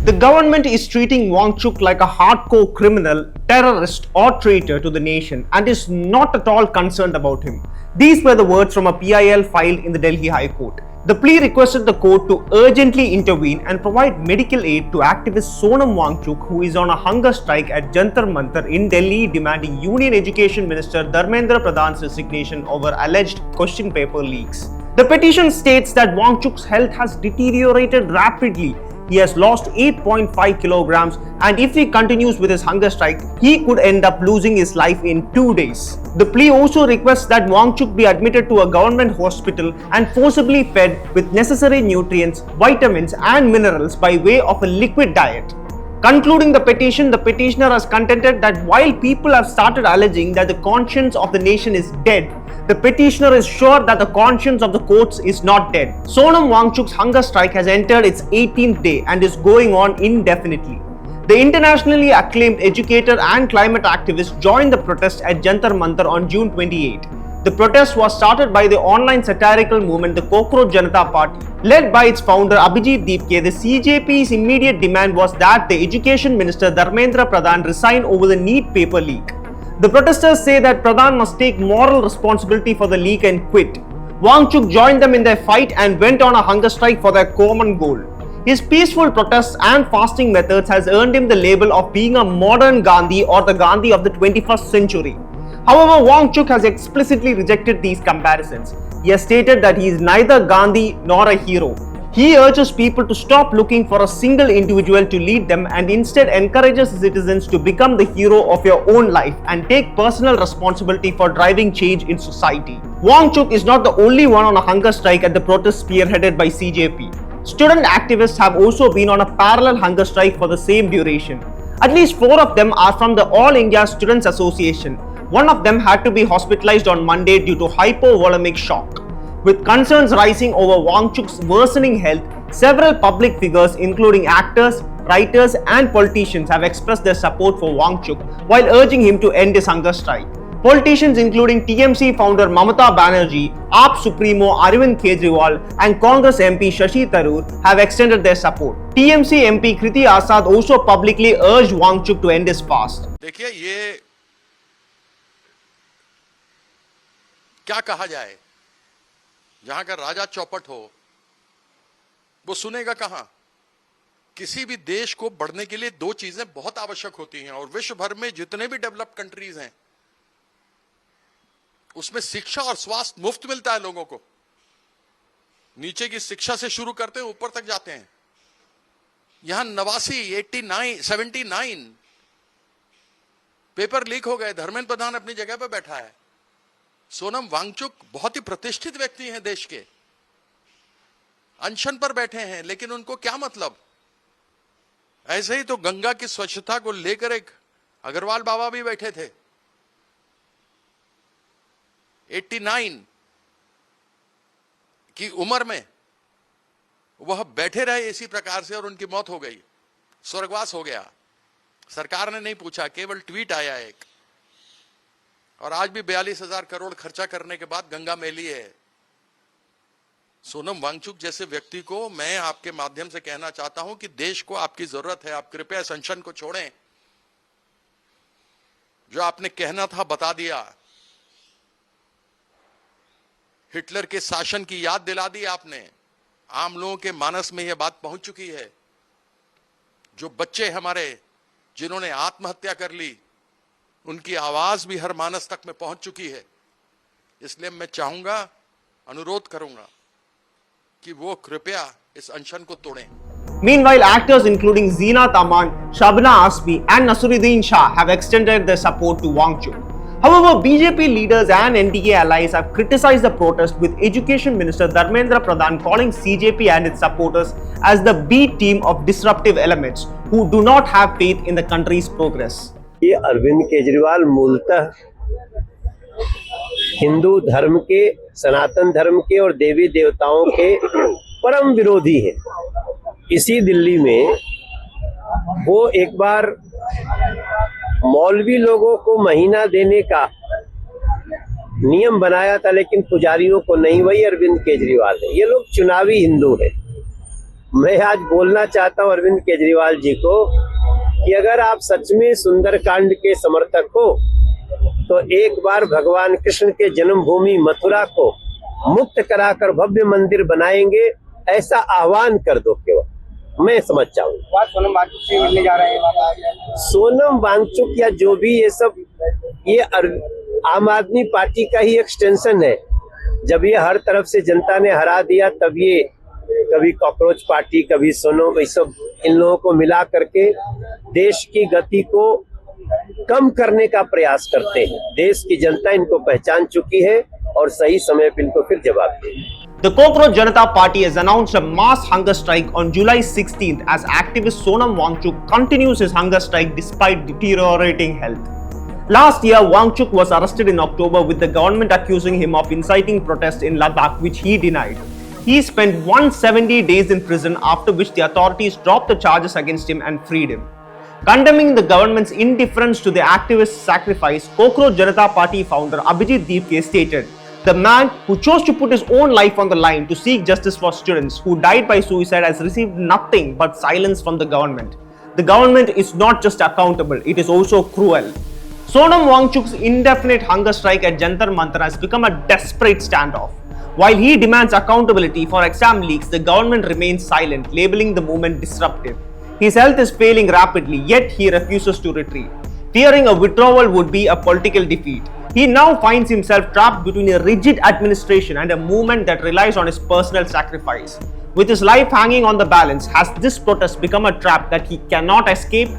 The government is treating Wangchuk like a hardcore criminal, terrorist, or traitor to the nation and is not at all concerned about him. These were the words from a PIL filed in the Delhi High Court. The plea requested the court to urgently intervene and provide medical aid to activist Sonam Wangchuk, who is on a hunger strike at Jantar Mantar in Delhi, demanding Union Education Minister Dharmendra Pradhan's resignation over alleged question paper leaks. The petition states that Wangchuk's health has deteriorated rapidly. He has lost 8.5 kilograms, and if he continues with his hunger strike, he could end up losing his life in 2 days. The plea also requests that Wangchuk be admitted to a government hospital and forcibly fed with necessary nutrients, vitamins, and minerals by way of a liquid diet. Concluding the petition, the petitioner has contended that while people have started alleging that the conscience of the nation is dead, the petitioner is sure that the conscience of the courts is not dead. Sonam Wangchuk's hunger strike has entered its 18th day and is going on indefinitely. The internationally acclaimed educator and climate activist joined the protest at Jantar Mantar on June 28. The protest was started by the online satirical movement, the Cockroach Janata Party. Led by its founder Abhijit Deepke, the CJP's immediate demand was that the Education Minister Dharmendra Pradhan resign over the NEET paper leak. The protesters say that Pradhan must take moral responsibility for the leak and quit. Wangchuk joined them in their fight and went on a hunger strike for their common goal. His peaceful protests and fasting methods has earned him the label of being a modern Gandhi or the Gandhi of the 21st century. However, Wangchuk has explicitly rejected these comparisons. He has stated that he is neither Gandhi nor a hero. He urges people to stop looking for a single individual to lead them and instead encourages citizens to become the hero of your own life and take personal responsibility for driving change in society. Wangchuk is not the only one on a hunger strike at the protest spearheaded by CJP. Student activists have also been on a parallel hunger strike for the same duration. At least 4 of them are from the All India Students Association. One of them had to be hospitalized on Monday due to hypovolemic shock. With concerns rising over Wangchuk's worsening health, several public figures including actors, writers and politicians have expressed their support for Wangchuk while urging him to end his hunger strike. Politicians including TMC founder Mamata Banerjee, AAP Supremo Arvind Kejriwal and Congress MP Shashi Tharoor have extended their support. TMC MP Kriti Asad also publicly urged Wangchuk to end his fast. देखिए ये क्या कहा जाए, जहां का राजा चौपट हो वो सुनेगा कहां। किसी भी देश को बढ़ने के लिए 2 चीजें बहुत आवश्यक होती हैं और विश्व भर में जितने भी डेवलप्ड कंट्रीज हैं उसमें शिक्षा और स्वास्थ्य मुफ्त मिलता है लोगों को। नीचे की शिक्षा से शुरू करते हैं ऊपर तक जाते हैं। यहां 79 पेपर लीक हो गए, धर्मेंद्र प्रधान अपनी जगह पर बैठा है। सोनम वांगचुक बहुत ही प्रतिष्ठित व्यक्ति हैं देश के, अनशन पर बैठे हैं, लेकिन उनको क्या मतलब। ऐसे ही तो गंगा की स्वच्छता को लेकर एक अग्रवाल बाबा भी बैठे थे। 89 की उम्र में वह बैठे रहे इसी प्रकार से और उनकी मौत हो गई, स्वर्गवास हो गया। सरकार ने नहीं पूछा, केवल ट्वीट आया एक, और आज भी 42,000 करोड़ खर्चा करने के बाद गंगा मैली है। सोनम वांगचुक जैसे व्यक्ति को मैं आपके माध्यम से कहना चाहता हूं कि देश को आपकी जरूरत है। आप कृपया इस अनशन को छोड़ें। जो आपने कहना था बता दिया, हिटलर के शासन की याद दिला दी आपने। आम लोगों के मानस में यह बात पहुंच चुकी है। जो बच्चे हमारे जिन्होंने आत्महत्या कर ली, उनकी आवाज भी हर मानस तक में पहुंच चुकी है। इसलिए मैं चाहूंगा, अनुरोध करूंगा कि वो कृपया इस अनशन को तोड़ें। Meanwhile, actors including Zeenat Aman, Shabna Azmi and Naseeruddin Shah have extended their support to Wangchuk. However, BJP leaders and NDA allies have criticized the protest, with Education Minister Dharmendra Pradhan calling CJP and its supporters as the B team of disruptive elements who do not have faith in the country's progress. ये अरविंद केजरीवाल मूलतः हिंदू धर्म के, सनातन धर्म के और देवी देवताओं के परम विरोधी हैं। इसी दिल्ली में वो एक बार मौलवी लोगों को महीना देने का नियम बनाया था, लेकिन पुजारियों को नहीं। वही अरविंद केजरीवाल है। ये लोग चुनावी हिंदू हैं। मैं आज बोलना चाहता हूं अरविंद केजरीवाल जी को कि अगर आप सच में सुंदरकांड के समर्थक हो तो एक बार भगवान कृष्ण के जन्मभूमि मथुरा को मुक्त कराकर भव्य मंदिर बनाएंगे, ऐसा आह्वान कर दो केवल, मैं समझ जाऊंगा। सोनम वांगचुक से मिलने जा रहे हैं। सोनम वांगचुक या जो भी ये सब, ये आम आदमी पार्टी का ही एक्सटेंशन है। जब ये हर तरफ से जनता ने हरा दिया, तब ये कभी कॉकरोच पार्टी, कभी सोनम, ये सब इन लोगों को मिला करके देश की गति को कम करने का प्रयास करते हैं। देश की जनता इनको पहचान चुकी है और सही समय पर इनको फिर जवाब देगी। The Cockroach Janata Party has announced a mass hunger strike on July 16th as activist Sonam Wangchuk continues his hunger strike despite deteriorating health. Last year, Wangchuk was arrested in October with the government accusing him of inciting protest in Ladakh, which he denied. He spent 170 days in prison, after which the authorities dropped the charges against him and freed him. Condemning the government's indifference to the activist's sacrifice, Cockroach Janata Party founder Abhijit Deepke stated, "The man who chose to put his own life on the line to seek justice for students who died by suicide has received nothing but silence from the government. The government is not just accountable, it is also cruel." Sonam Wangchuk's indefinite hunger strike at Jantar Mantar has become a desperate standoff. While he demands accountability for exam leaks, the government remains silent, labeling the movement disruptive. His health is failing rapidly, yet he refuses to retreat. Fearing a withdrawal would be a political defeat. He now finds himself trapped between a rigid administration and a movement that relies on his personal sacrifice. With his life hanging on the balance, has this protest become a trap that he cannot escape?